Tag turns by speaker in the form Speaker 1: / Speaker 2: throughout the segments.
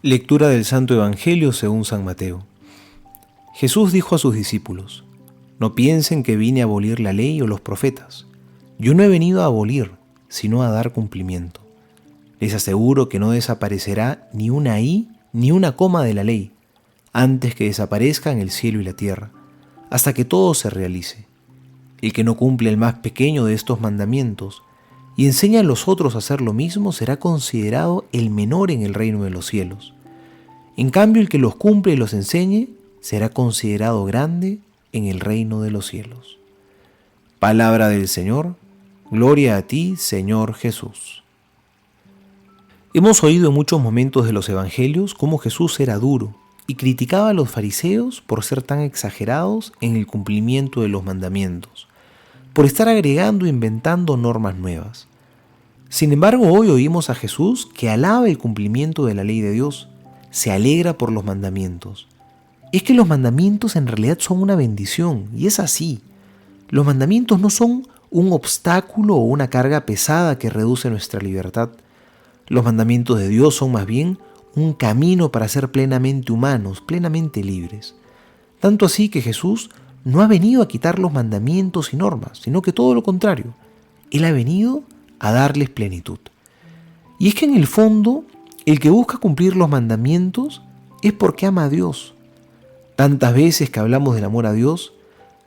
Speaker 1: Lectura del Santo Evangelio según San Mateo. Jesús dijo a sus discípulos: No piensen que vine a abolir la ley o los profetas. Yo no he venido a abolir, sino a dar cumplimiento. Les aseguro que no desaparecerá ni una i ni una coma de la ley, antes que desaparezcan el cielo y la tierra, hasta que todo se realice. El que no cumple el más pequeño de estos mandamientos y enseña a los otros a hacer lo mismo será considerado el menor en el reino de los cielos. En cambio, el que los cumple y los enseñe será considerado grande en el reino de los cielos. Palabra del Señor. Gloria a ti, Señor Jesús. Hemos oído en muchos momentos de los evangelios cómo Jesús era duro y criticaba a los fariseos por ser tan exagerados en el cumplimiento de los mandamientos, por estar agregando e inventando normas nuevas. Sin embargo, hoy oímos a Jesús que alaba el cumplimiento de la ley de Dios, se alegra por los mandamientos. Es que los mandamientos en realidad son una bendición, y es así. Los mandamientos no son un obstáculo o una carga pesada que reduce nuestra libertad. Los mandamientos de Dios son más bien un camino para ser plenamente humanos, plenamente libres. Tanto así que Jesús no ha venido a quitar los mandamientos y normas, sino que todo lo contrario. Él ha venido a darles plenitud. Y es que en el fondo, el que busca cumplir los mandamientos es porque ama a Dios. Tantas veces que hablamos del amor a Dios,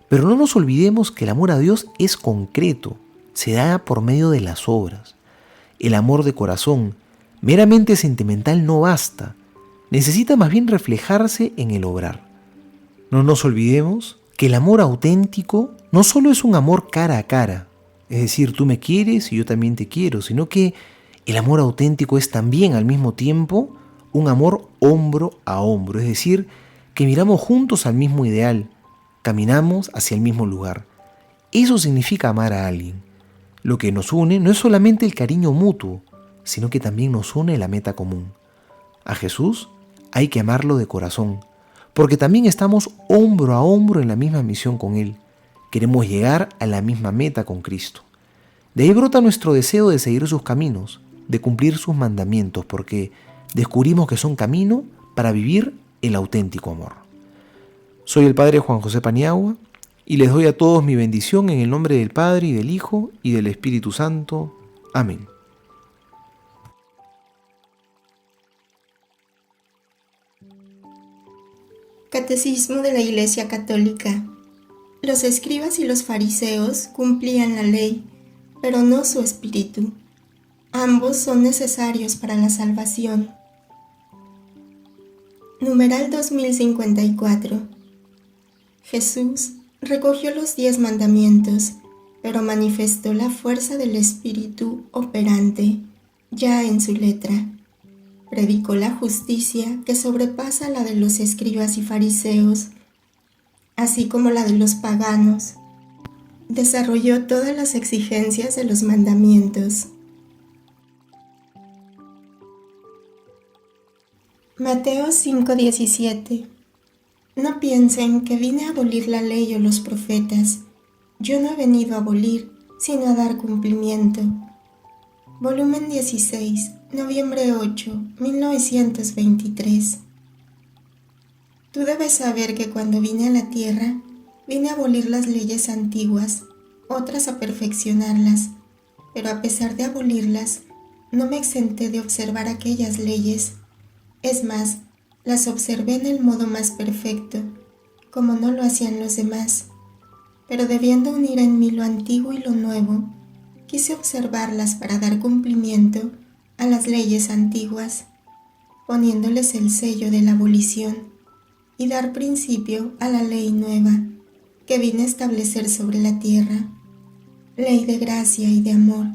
Speaker 1: pero no nos olvidemos que el amor a Dios es concreto, se da por medio de las obras. El amor de corazón, meramente sentimental, no basta, necesita más bien reflejarse en el obrar. No nos olvidemos que el amor auténtico no solo es un amor cara a cara, es decir, tú me quieres y yo también te quiero, sino que el amor auténtico es también al mismo tiempo un amor hombro a hombro, es decir, que miramos juntos al mismo ideal, caminamos hacia el mismo lugar. Eso significa amar a alguien. Lo que nos une no es solamente el cariño mutuo, sino que también nos une la meta común. A Jesús hay que amarlo de corazón, porque también estamos hombro a hombro en la misma misión con Él. Queremos llegar a la misma meta con Cristo. De ahí brota nuestro deseo de seguir sus caminos, de cumplir sus mandamientos, porque descubrimos que son camino para vivir el auténtico amor. Soy el Padre Juan José Paniagua y les doy a todos mi bendición en el nombre del Padre y del Hijo y del Espíritu Santo. Amén.
Speaker 2: Catecismo de la Iglesia Católica. Los escribas y los fariseos cumplían la ley, pero no su espíritu. Ambos son necesarios para la salvación. Numeral 2054. Jesús recogió los 10 mandamientos, pero manifestó la fuerza del Espíritu operante, ya en su letra. Predicó la justicia que sobrepasa la de los escribas y fariseos, así como la de los paganos. Desarrolló todas las exigencias de los mandamientos. Mateo 5:17. No piensen que vine a abolir la ley o los profetas. Yo no he venido a abolir, sino a dar cumplimiento. Volumen 16, noviembre 8, 1923. Tú debes saber que cuando vine a la tierra, vine a abolir las leyes antiguas, otras a perfeccionarlas, pero a pesar de abolirlas, no me exenté de observar aquellas leyes. Es más, las observé en el modo más perfecto, como no lo hacían los demás, pero debiendo unir en mí lo antiguo y lo nuevo, quise observarlas para dar cumplimiento a las leyes antiguas, poniéndoles el sello de la abolición, y dar principio a la ley nueva que vine a establecer sobre la tierra, ley de gracia y de amor,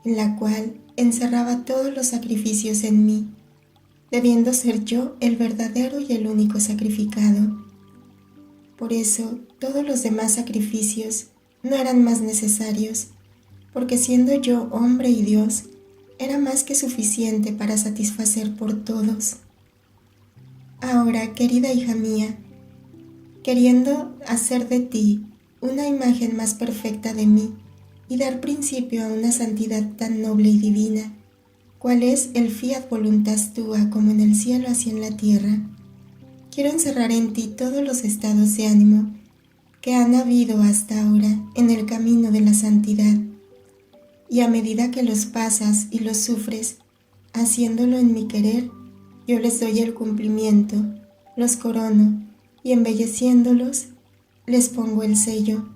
Speaker 2: en la cual encerraba todos los sacrificios en mí, debiendo ser yo el verdadero y el único sacrificado. Por eso, todos los demás sacrificios no eran más necesarios, porque siendo yo hombre y Dios, era más que suficiente para satisfacer por todos. Ahora, querida hija mía, queriendo hacer de ti una imagen más perfecta de mí y dar principio a una santidad tan noble y divina, cuál es el fiat voluntas tua como en el cielo así en la tierra. Quiero encerrar en ti todos los estados de ánimo que han habido hasta ahora en el camino de la santidad, y a medida que los pasas y los sufres, haciéndolo en mi querer, yo les doy el cumplimiento, los corono, y embelleciéndolos, les pongo el sello.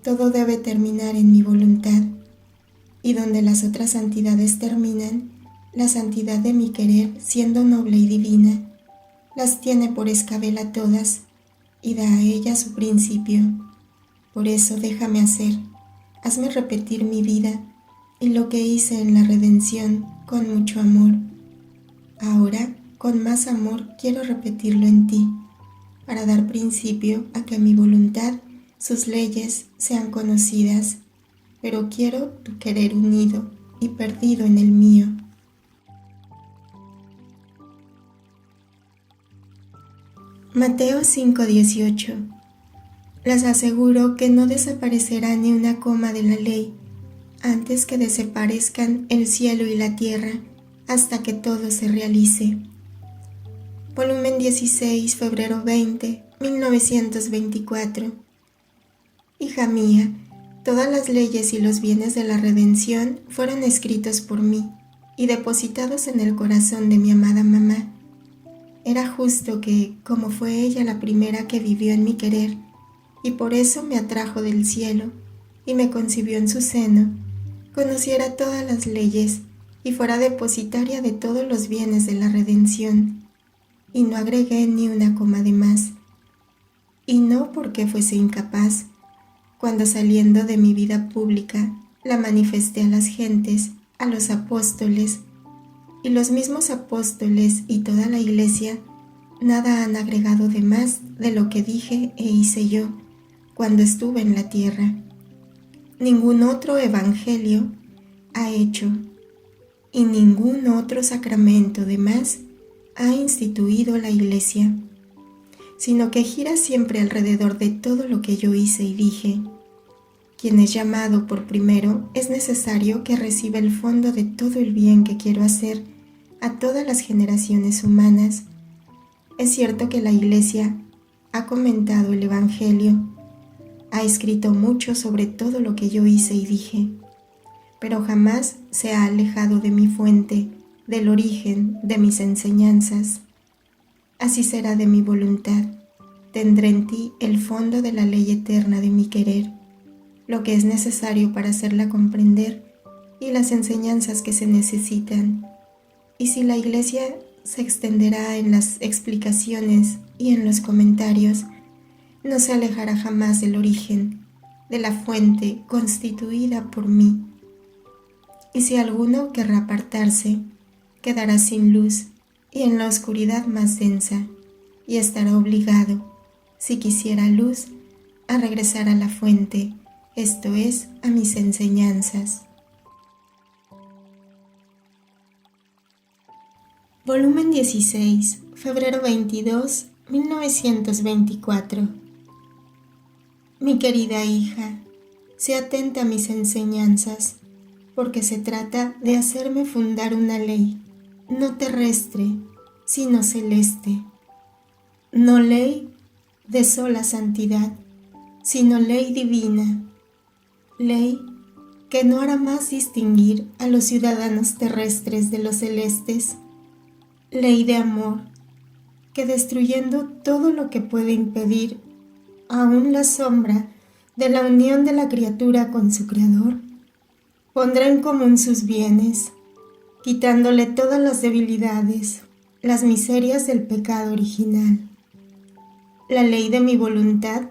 Speaker 2: Todo debe terminar en mi voluntad, y donde las otras santidades terminan, la santidad de mi querer, siendo noble y divina, las tiene por escabel a todas, y da a ellas su principio. Por eso déjame hacer, hazme repetir mi vida, y lo que hice en la redención con mucho amor. Ahora, con más amor, quiero repetirlo en ti, para dar principio a que mi voluntad, sus leyes, sean conocidas, pero quiero tu querer unido y perdido en el mío. Mateo 5:18. Les aseguro que no desaparecerá ni una coma de la ley, antes que desaparezcan el cielo y la tierra, hasta que todo se realice. Volumen 16, febrero 20, 1924. Hija mía, todas las leyes y los bienes de la redención fueron escritos por mí y depositados en el corazón de mi amada mamá. Era justo que, como fue ella la primera que vivió en mi querer, y por eso me atrajo del cielo y me concibió en su seno, conociera todas las leyes y fuera depositaria de todos los bienes de la redención, y no agregué ni una coma de más. Y no porque fuese incapaz, cuando saliendo de mi vida pública la manifesté a las gentes, a los apóstoles, y los mismos apóstoles y toda la iglesia nada han agregado de más de lo que dije e hice yo cuando estuve en la tierra. Ningún otro evangelio ha hecho y ningún otro sacramento de más ha instituido la iglesia, sino que gira siempre alrededor de todo lo que yo hice y dije. Quien es llamado por primero es necesario que reciba el fondo de todo el bien que quiero hacer a todas las generaciones humanas. Es cierto que la Iglesia ha comentado el Evangelio, ha escrito mucho sobre todo lo que yo hice y dije, pero jamás se ha alejado de mi fuente, del origen de mis enseñanzas. Así será de mi voluntad. Tendré en ti el fondo de la ley eterna de mi querer, lo que es necesario para hacerla comprender y las enseñanzas que se necesitan. Y si la Iglesia se extenderá en las explicaciones y en los comentarios, no se alejará jamás del origen, de la fuente constituida por mí. Y si alguno querrá apartarse, quedará sin luz y en la oscuridad más densa, y estará obligado, si quisiera luz, a regresar a la fuente, esto es, a mis enseñanzas. Volumen 16, febrero 22, 1924. Mi querida hija, sé atenta a mis enseñanzas, porque se trata de hacerme fundar una ley, no terrestre, sino celeste. No ley de sola santidad, sino ley divina. Ley que no hará más distinguir a los ciudadanos terrestres de los celestes. Ley de amor, que destruyendo todo lo que puede impedir aún la sombra de la unión de la criatura con su Creador, pondrá en común sus bienes, quitándole todas las debilidades, las miserias del pecado original. La ley de mi voluntad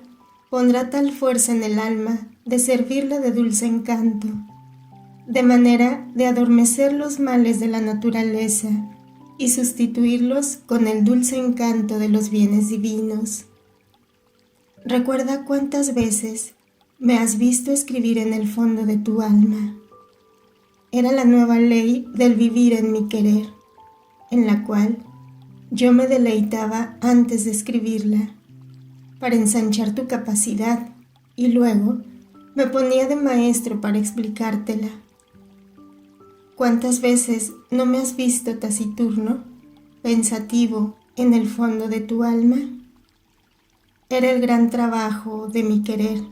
Speaker 2: pondrá tal fuerza en el alma de servirla de dulce encanto, de manera de adormecer los males de la naturaleza y sustituirlos con el dulce encanto de los bienes divinos. Recuerda cuántas veces me has visto escribir en el fondo de tu alma. Era la nueva ley del vivir en mi querer, en la cual yo me deleitaba antes de escribirla, para ensanchar tu capacidad, y luego me ponía de maestro para explicártela. ¿Cuántas veces no me has visto taciturno, pensativo en el fondo de tu alma? Era el gran trabajo de mi querer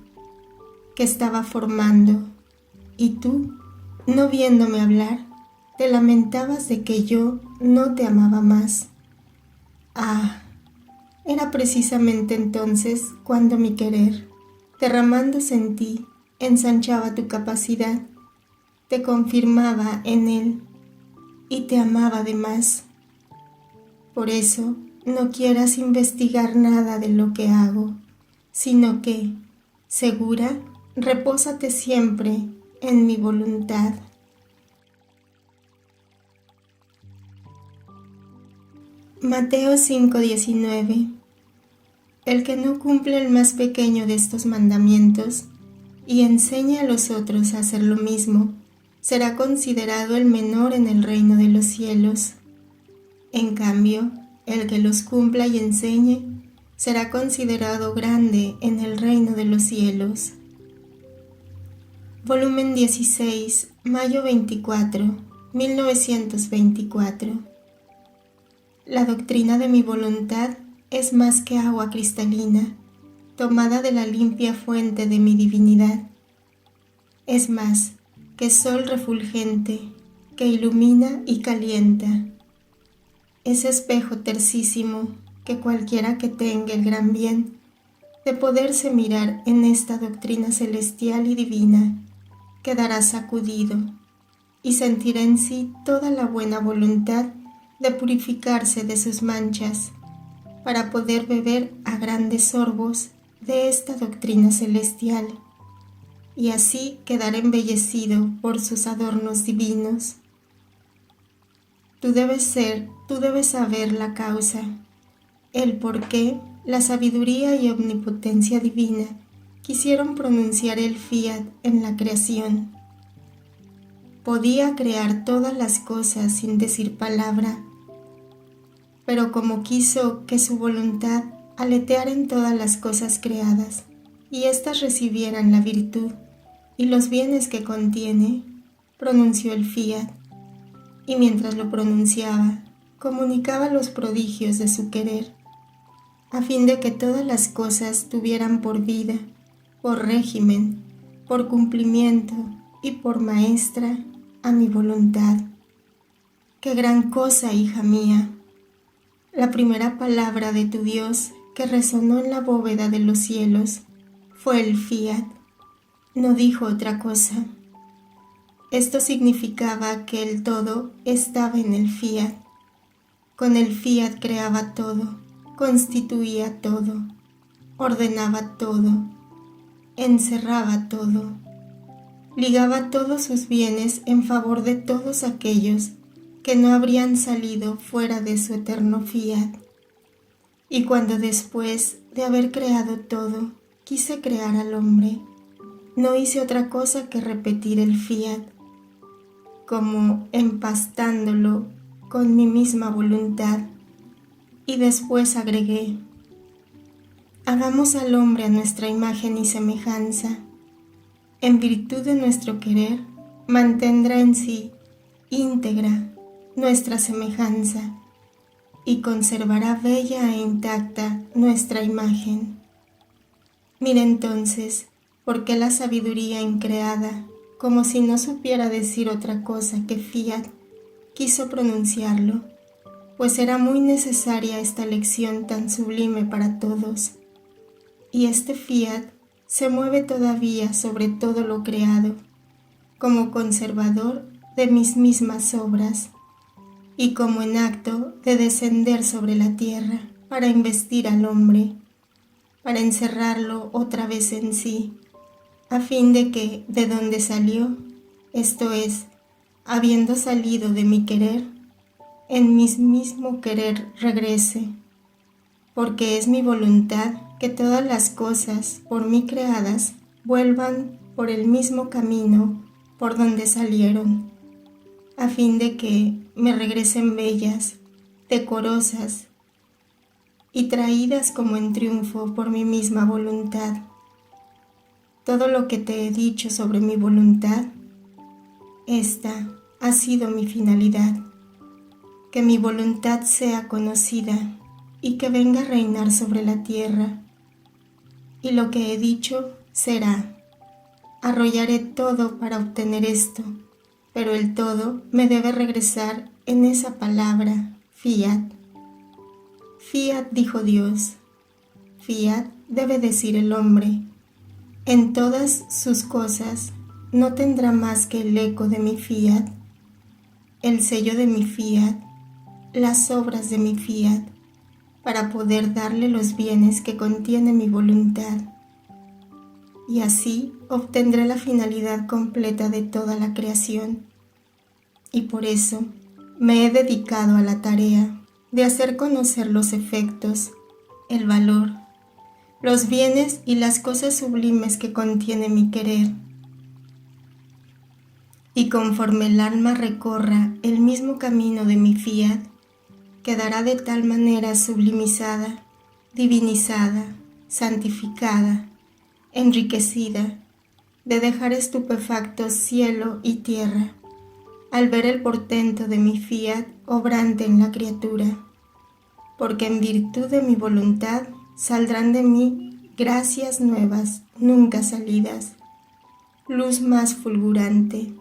Speaker 2: que estaba formando, y tú, no viéndome hablar, te lamentabas de que yo no te amaba más. Ah, era precisamente entonces cuando mi querer, derramándose en ti, ensanchaba tu capacidad, te confirmaba en él y te amaba de más. Por eso, no quieras investigar nada de lo que hago, sino que, segura, repósate siempre en mi voluntad. Mateo 5:19. El que no cumple el más pequeño de estos mandamientos y enseña a los otros a hacer lo mismo, será considerado el menor en el reino de los cielos. En cambio, el que los cumpla y enseñe será considerado grande en el reino de los cielos. Volumen 16, mayo 24, 1924. La doctrina de mi voluntad es más que agua cristalina, tomada de la limpia fuente de mi divinidad. Es más que sol refulgente, que ilumina y calienta. Es espejo tercísimo que cualquiera que tenga el gran bien de poderse mirar en esta doctrina celestial y divina, quedará sacudido y sentirá en sí toda la buena voluntad de purificarse de sus manchas para poder beber a grandes sorbos de esta doctrina celestial y así quedar embellecido por sus adornos divinos. Tú debes saber la causa, el por qué la sabiduría y omnipotencia divina quisieron pronunciar el fiat en la creación. Podía crear todas las cosas sin decir palabra, pero como quiso que su voluntad aleteara en todas las cosas creadas y éstas recibieran la virtud y los bienes que contiene, pronunció el fiat, y mientras lo pronunciaba, comunicaba los prodigios de su querer, a fin de que todas las cosas tuvieran por vida, por régimen, por cumplimiento y por maestra a mi voluntad. ¡Qué gran cosa, hija mía! La primera palabra de tu Dios que resonó en la bóveda de los cielos fue el fiat, no dijo otra cosa. Esto significaba que el todo estaba en el fiat. Con el fiat creaba todo, constituía todo, ordenaba todo, encerraba todo, ligaba todos sus bienes en favor de todos aquellos que no habrían salido fuera de su eterno fiat. Y cuando después de haber creado todo, quise crear al hombre, no hice otra cosa que repetir el fiat, como empastándolo con mi misma voluntad, y después agregué: hagamos al hombre a nuestra imagen y semejanza. En virtud de nuestro querer, mantendrá en sí íntegra nuestra semejanza y conservará bella e intacta nuestra imagen. Mira entonces por qué la sabiduría increada, como si no supiera decir otra cosa que fiat, quiso pronunciarlo, pues era muy necesaria esta lección tan sublime para todos. Y este fiat se mueve todavía sobre todo lo creado, como conservador de mis mismas obras, y como en acto de descender sobre la tierra para investir al hombre, para encerrarlo otra vez en sí, a fin de que de donde salió, esto es, habiendo salido de mi querer, en mi mismo querer regrese, porque es mi voluntad que todas las cosas por mí creadas vuelvan por el mismo camino por donde salieron, a fin de que me regresen bellas, decorosas y traídas como en triunfo por mi misma voluntad. Todo lo que te he dicho sobre mi voluntad, esta ha sido mi finalidad, que mi voluntad sea conocida y que venga a reinar sobre la tierra. Y lo que he dicho será. Arrollaré todo para obtener esto, pero el todo me debe regresar en esa palabra, fiat. Fiat dijo Dios. Fiat debe decir el hombre. En todas sus cosas no tendrá más que el eco de mi fiat, el sello de mi fiat, las obras de mi fiat, para poder darle los bienes que contiene mi voluntad. Y así obtendré la finalidad completa de toda la creación. Y por eso me he dedicado a la tarea de hacer conocer los efectos, el valor, los bienes y las cosas sublimes que contiene mi querer. Y conforme el alma recorra el mismo camino de mi fiat, quedará de tal manera sublimizada, divinizada, santificada, enriquecida, de dejar estupefactos cielo y tierra, al ver el portento de mi fiat obrante en la criatura, porque en virtud de mi voluntad saldrán de mí gracias nuevas, nunca salidas, luz más fulgurante,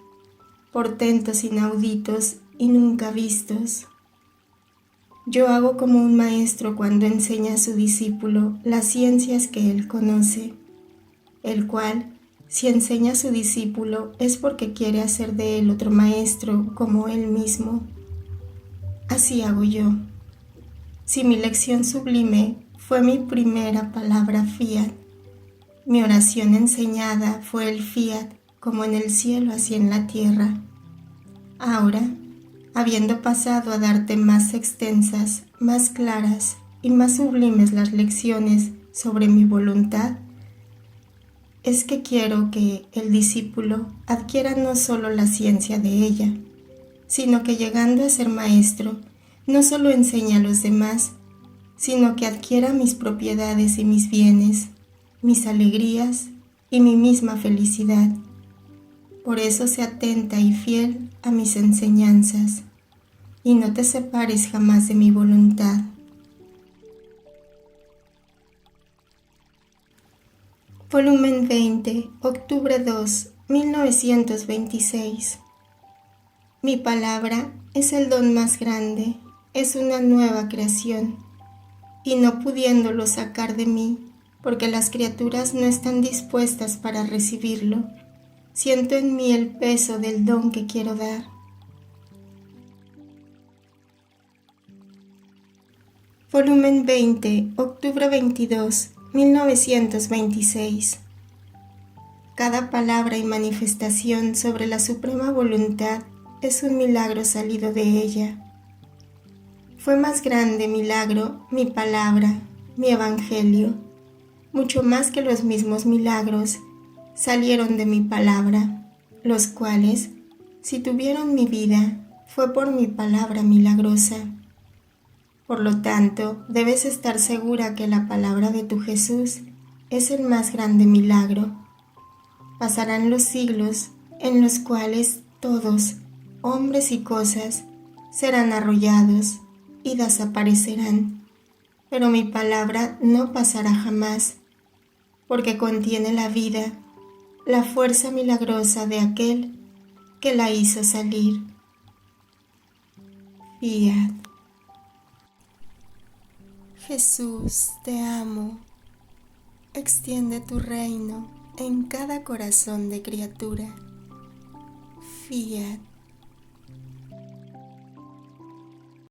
Speaker 2: portentos inauditos y nunca vistos. Yo hago como un maestro cuando enseña a su discípulo las ciencias que él conoce, el cual, si enseña a su discípulo, es porque quiere hacer de él otro maestro como él mismo. Así hago yo. Si mi lección sublime fue mi primera palabra fiat, mi oración enseñada fue el fiat, como en el cielo así en la tierra. Ahora, habiendo pasado a darte más extensas, más claras y más sublimes las lecciones sobre mi voluntad, es que quiero que el discípulo adquiera no solo la ciencia de ella, sino que llegando a ser maestro, no solo enseñe a los demás, sino que adquiera mis propiedades y mis bienes, mis alegrías y mi misma felicidad. Por eso sé atenta y fiel a mis enseñanzas, y no te separes jamás de mi voluntad. Volumen 20, octubre 2, 1926. Mi palabra es el don más grande, es una nueva creación, y no pudiéndolo sacar de mí, porque las criaturas no están dispuestas para recibirlo, siento en mí el peso del don que quiero dar. Volumen 20, octubre 22, 1926. Cada palabra y manifestación sobre la suprema voluntad es un milagro salido de ella. Fue más grande milagro mi palabra, mi evangelio, mucho más que los mismos milagros salieron de mi palabra, los cuales, si tuvieron mi vida, fue por mi palabra milagrosa. Por lo tanto, debes estar segura que la palabra de tu Jesús es el más grande milagro. Pasarán los siglos en los cuales todos, hombres y cosas, serán arrollados y desaparecerán, pero mi palabra no pasará jamás, porque contiene la vida, la fuerza milagrosa de aquel que la hizo salir. Fiat. Jesús, te amo. Extiende tu reino en cada corazón de criatura. Fiat.